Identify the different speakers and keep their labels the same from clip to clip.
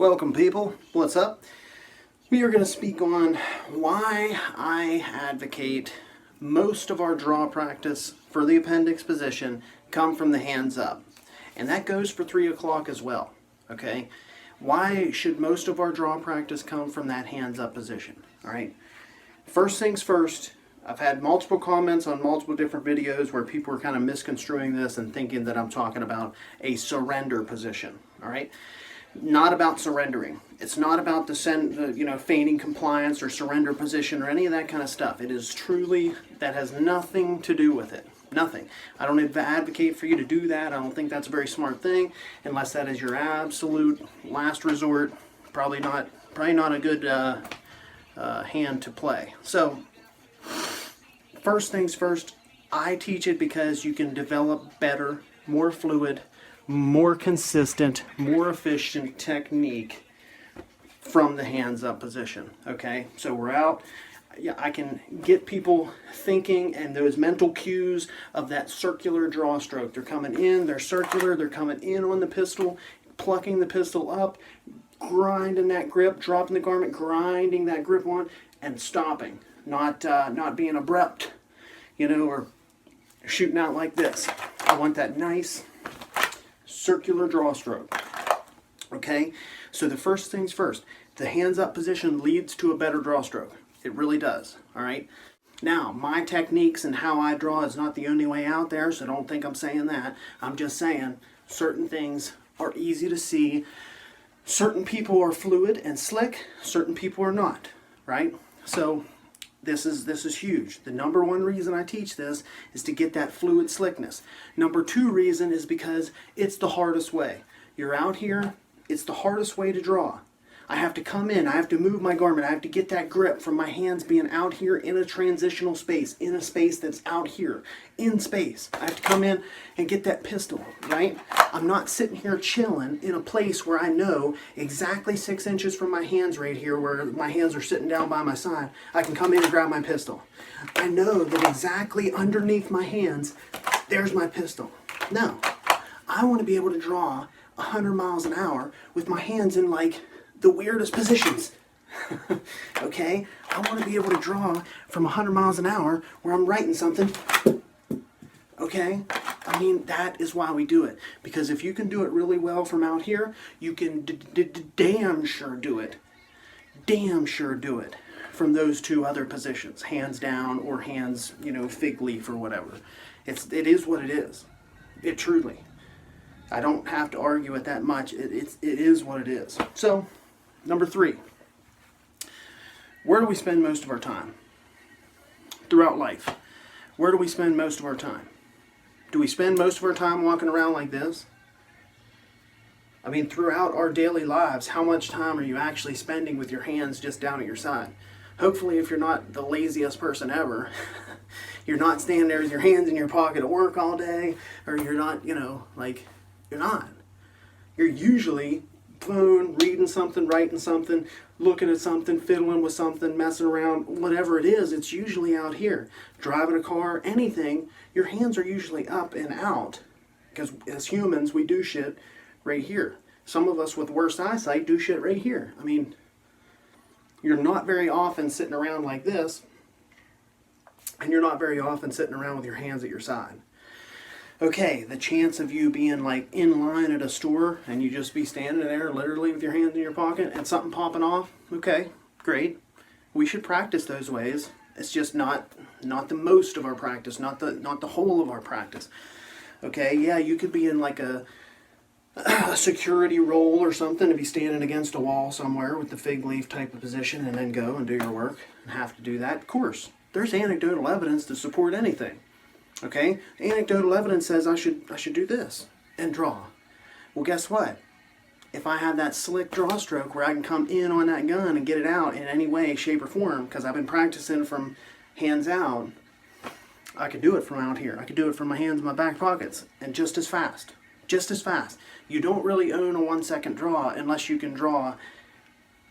Speaker 1: Welcome people, what's up? We are going to speak on why I advocate most of our draw practice for the appendix position come from the hands up. And that goes for 3 o'clock as well, okay? Why should most of our draw practice come from that hands up position, all right? First things first, I've had multiple comments on multiple different videos where people are kind of misconstruing this and thinking that I'm talking about a surrender position, all right? Not about surrendering. It's not about the feigning compliance or surrender position or any of that kind of stuff. It is truly, that has nothing to do with it. Nothing. I don't advocate for you to do that. I don't think that's a very smart thing unless that is your absolute last resort. Probably not a good hand to play. So, first things first, I teach it because you can develop better, more fluid, more consistent, more efficient technique from the hands up position. Okay, so we're out. Yeah, I can get people thinking and those mental cues of that circular draw stroke. They're coming in, they're circular, they're coming in on the pistol, plucking the pistol up, grinding that grip, dropping the garment, grinding that grip on, and stopping. Not being abrupt, or shooting out like this. I want that nice circular draw stroke. Okay, so the first things first, the hands up position leads to a better draw stroke. It really does. All right, now my techniques and how I draw is not the only way out there, so don't think I'm saying that. I'm just saying certain things are easy to see. Certain people are fluid and slick, certain people are not, right? So this is huge. The number one reason I teach this is to get that fluid slickness. Number two reason is because it's the hardest way. You're out here, it's the hardest way to draw. I have to come in, I have to move my garment, I have to get that grip from my hands being out here in a transitional space, in a space that's out here, in space. I have to come in and get that pistol, right? I'm not sitting here chilling in a place where I know exactly 6 inches from my hands right here, where my hands are sitting down by my side, I can come in and grab my pistol. I know that exactly underneath my hands, there's my pistol. No, I want to be able to draw 100 miles an hour with my hands in like the weirdest positions. Okay? I want to be able to draw from 100 miles an hour where I'm writing something. Okay? I mean, that is why we do it. Because if you can do it really well from out here, you can damn sure do it. Damn sure do it from those two other positions. Hands down or hands, fig leaf or whatever. It is what it is. It truly. I don't have to argue it that much. It is what it is. So, number 3, where do we spend most of our time throughout life? Where do we spend most of our time? Do we spend most of our time walking around like this? I mean, throughout our daily lives, how much time are you actually spending with your hands just down at your side? Hopefully, if you're not the laziest person ever, you're not standing there with your hands in your pocket at work all day, or you're not, you're not. You're usually phone, reading something, writing something, looking at something, fiddling with something, messing around, whatever it is, it's usually out here. Driving a car, anything, your hands are usually up and out. Because as humans, we do shit right here. Some of us with worse eyesight do shit right here. I mean, you're not very often sitting around like this, and you're not very often sitting around with your hands at your side. Okay, the chance of you being like in line at a store and you just be standing there literally with your hands in your pocket and something popping off, okay, great. We should practice those ways. It's just not the most of our practice, not the whole of our practice. Okay, yeah, you could be in like a security role or something to be standing against a wall somewhere with the fig leaf type of position and then go and do your work and have to do that. Of course, there's anecdotal evidence to support anything. Okay, anecdotal evidence says I should do this and draw. Well, guess what? If I have that slick draw stroke where I can come in on that gun and get it out in any way, shape, or form, because I've been practicing from hands out, I could do it from out here. I could do it from my hands in my back pockets, and just as fast. Just as fast. You don't really own a 1 second draw unless you can draw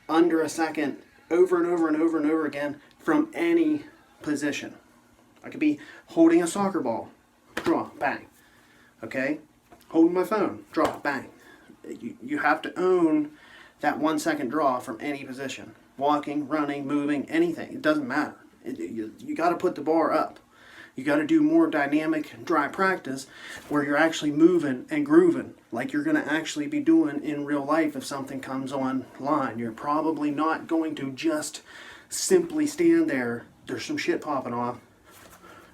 Speaker 1: under a second over and over and over and over again from any position. I could be holding a soccer ball, draw, bang. Okay? Holding my phone, draw, bang. You have to own that 1 second draw from any position. Walking, running, moving, anything. It doesn't matter. You got to put the bar up. You got to do more dynamic dry practice where you're actually moving and grooving like you're going to actually be doing in real life if something comes online. You're probably not going to just simply stand there. There's some shit popping off.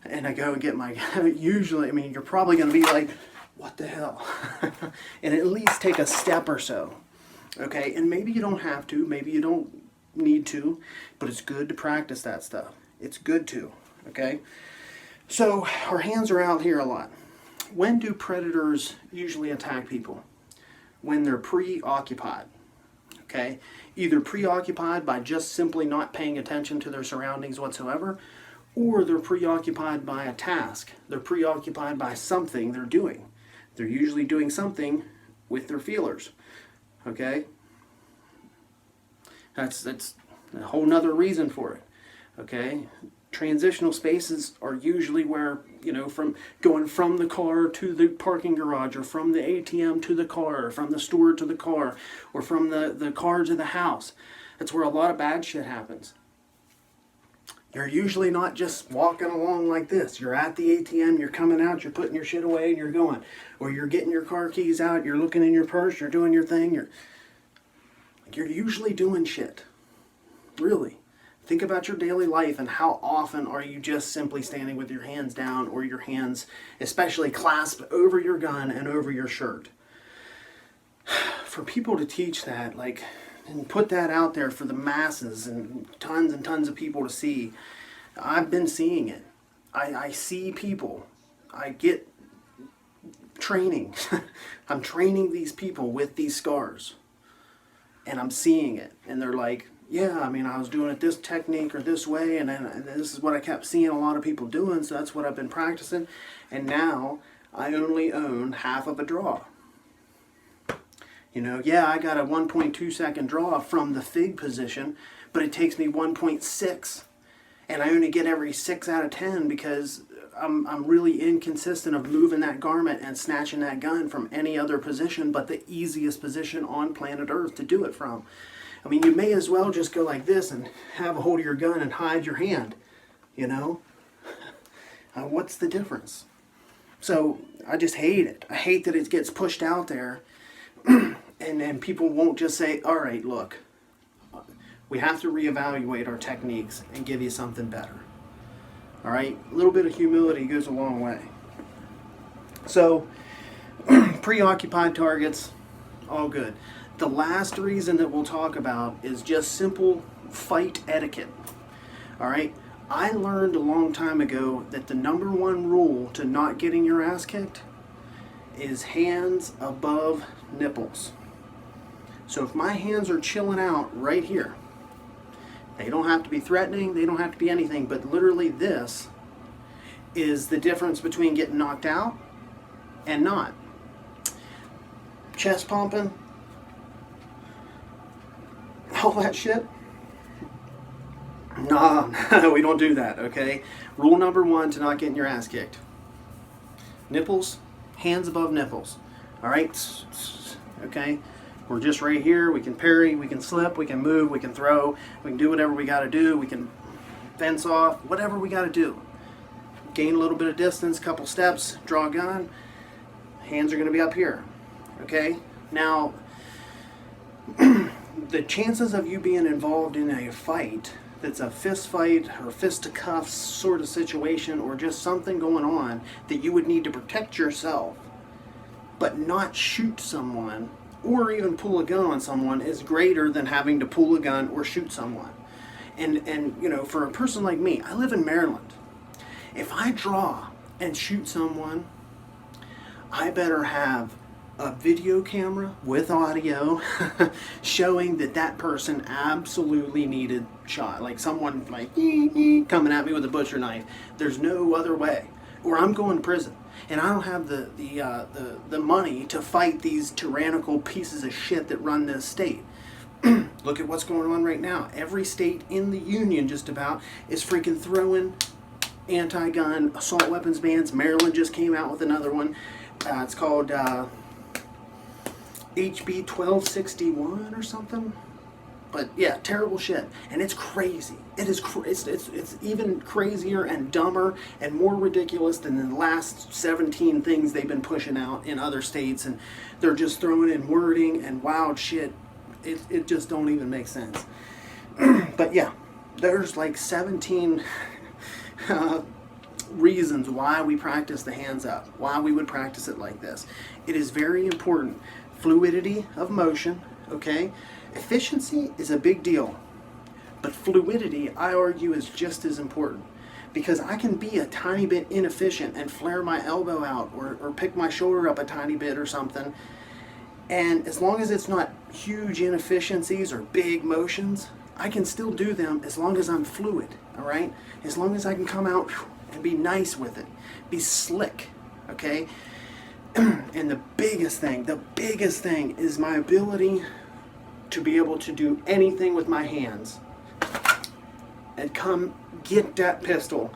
Speaker 1: And I go and get my, usually, I mean, you're probably going to be like, what the hell? And at least take a step or so. Okay, and maybe you don't have to, maybe you don't need to, but it's good to practice that stuff. It's good to, okay? So our hands are out here a lot. When do predators usually attack people? When they're preoccupied, okay? Either preoccupied by just simply not paying attention to their surroundings whatsoever, or they're preoccupied by a task. They're preoccupied by something they're doing. They're usually doing something with their feelers. Okay, that's a whole nother reason for it. Okay, transitional spaces are usually where, you know, from going from the car to the parking garage, or from the ATM to the car, or from the store to the car, or from the car to the house. That's where a lot of bad shit happens. You're usually not just walking along like this. You're at the ATM, you're coming out, you're putting your shit away, and you're going. Or you're getting your car keys out, you're looking in your purse, you're doing your thing. You're usually doing shit. Really. Think about your daily life and how often are you just simply standing with your hands down, or your hands especially clasped over your gun and over your shirt. For people to teach that, like, and put that out there for the masses and tons of people to see. I've been seeing it. I see people. I get training. I'm training these people with these scars. And I'm seeing it. And they're like, yeah, I mean, I was doing it this technique or this way, and this is what I kept seeing a lot of people doing, so that's what I've been practicing. And now I only own half of a draw. You know, yeah, I got a 1.2 second draw from the fig position, but it takes me 1.6, and I only get every 6 out of 10 because I'm really inconsistent of moving that garment and snatching that gun from any other position but the easiest position on planet Earth to do it from. I mean, you may as well just go like this and have a hold of your gun and hide your hand, you know? What's the difference? So I just hate it. I hate that it gets pushed out there. And people won't just say, all right, look, we have to reevaluate our techniques and give you something better. All right? A little bit of humility goes a long way. So, preoccupied targets, all good. The last reason that we'll talk about is just simple fight etiquette. All right? I learned a long time ago that the number one rule to not getting your ass kicked is hands above nipples. So if my hands are chilling out right here, they don't have to be threatening, they don't have to be anything, but literally this is the difference between getting knocked out and not. Chest pumping, all that shit. Nah, we don't do that, okay? Rule number one to not getting your ass kicked. Nipples, hands above nipples. All right? Okay? We're just right here. We can parry, we can slip, we can move, we can throw, we can do whatever we got to do. We can fence off, whatever we got to do. Gain a little bit of distance, couple steps, draw a gun. Hands are going to be up here. Okay? Now, the chances of you being involved in a fight that's a fist fight or fisticuffs sort of situation, or just something going on that you would need to protect yourself but not shoot someone or even pull a gun on someone, is greater than having to pull a gun or shoot someone. And you know, for a person like me, I live in Maryland. If I draw and shoot someone, I better have a video camera with audio showing that that person absolutely needed shot. Like someone like coming at me with a butcher knife. There's no other way, or I'm going to prison. And I don't have the money to fight these tyrannical pieces of shit that run this state. Look at what's going on right now. Every state in the union just about is freaking throwing anti-gun assault weapons bans. Maryland just came out with another one. It's called HB 1261 or something. But yeah, terrible shit, and it's crazy. It is it's even crazier and dumber and more ridiculous than the last 17 things they've been pushing out in other states, and they're just throwing in wording and wild shit. It just don't even make sense. But yeah, there's like 17 reasons why we practice the hands up, why we would practice it like this. It is very important. Fluidity of motion, okay? Efficiency is a big deal, but fluidity, I argue, is just as important, because I can be a tiny bit inefficient and flare my elbow out or pick my shoulder up a tiny bit or something, and as long as it's not huge inefficiencies or big motions, I can still do them as long as I'm fluid, all right? As long as I can come out and be nice with it, be slick, okay? And the biggest thing is my ability to be able to do anything with my hands and come get that pistol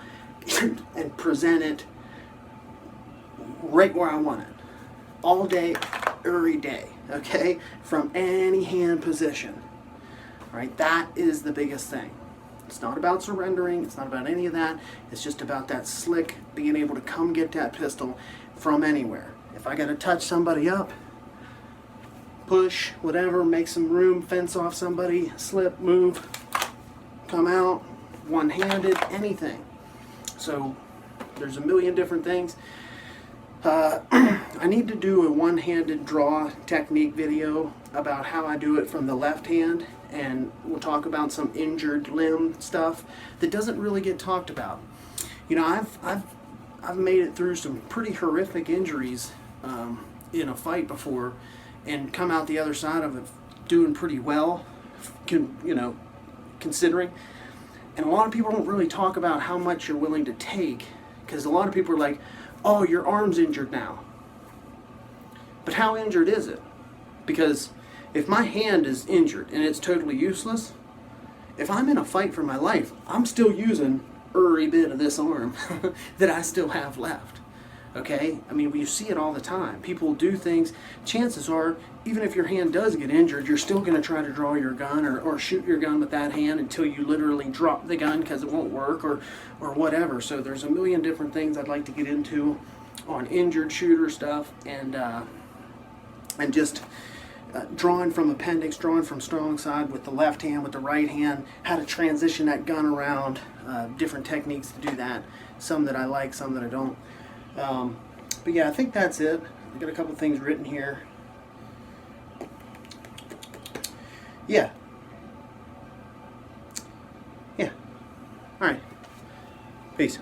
Speaker 1: and present it right where I want it, all day, every day, okay, from any hand position. All right, that is the biggest thing. It's not about surrendering, it's not about any of that, it's just about that slick, being able to come get that pistol from anywhere. If I gotta touch somebody up, push, whatever, make some room, fence off somebody, slip, move, come out, one-handed, anything. So there's a million different things. I need to do a one-handed draw technique video about how I do it from the left hand, and we'll talk about some injured limb stuff that doesn't really get talked about. You know, I've made it through some pretty horrific injuries in a fight before, and come out the other side of it doing pretty well, considering. And a lot of people don't really talk about how much you're willing to take, because a lot of people are like, oh, your arm's injured now. But how injured is it? Because if my hand is injured and it's totally useless, if I'm in a fight for my life, I'm still using every bit of this arm that I still have left. Okay? I mean, you see it all the time. People do things. Chances are, even if your hand does get injured, you're still going to try to draw your gun or shoot your gun with that hand until you literally drop the gun because it won't work or whatever. So there's a million different things I'd like to get into on injured shooter stuff, and just drawing from appendix, drawing from strong side with the left hand, with the right hand, how to transition that gun around, different techniques to do that. Some that I like, some that I don't. But yeah, I think that's it. I've got a couple things written here. Yeah. All right. Peace.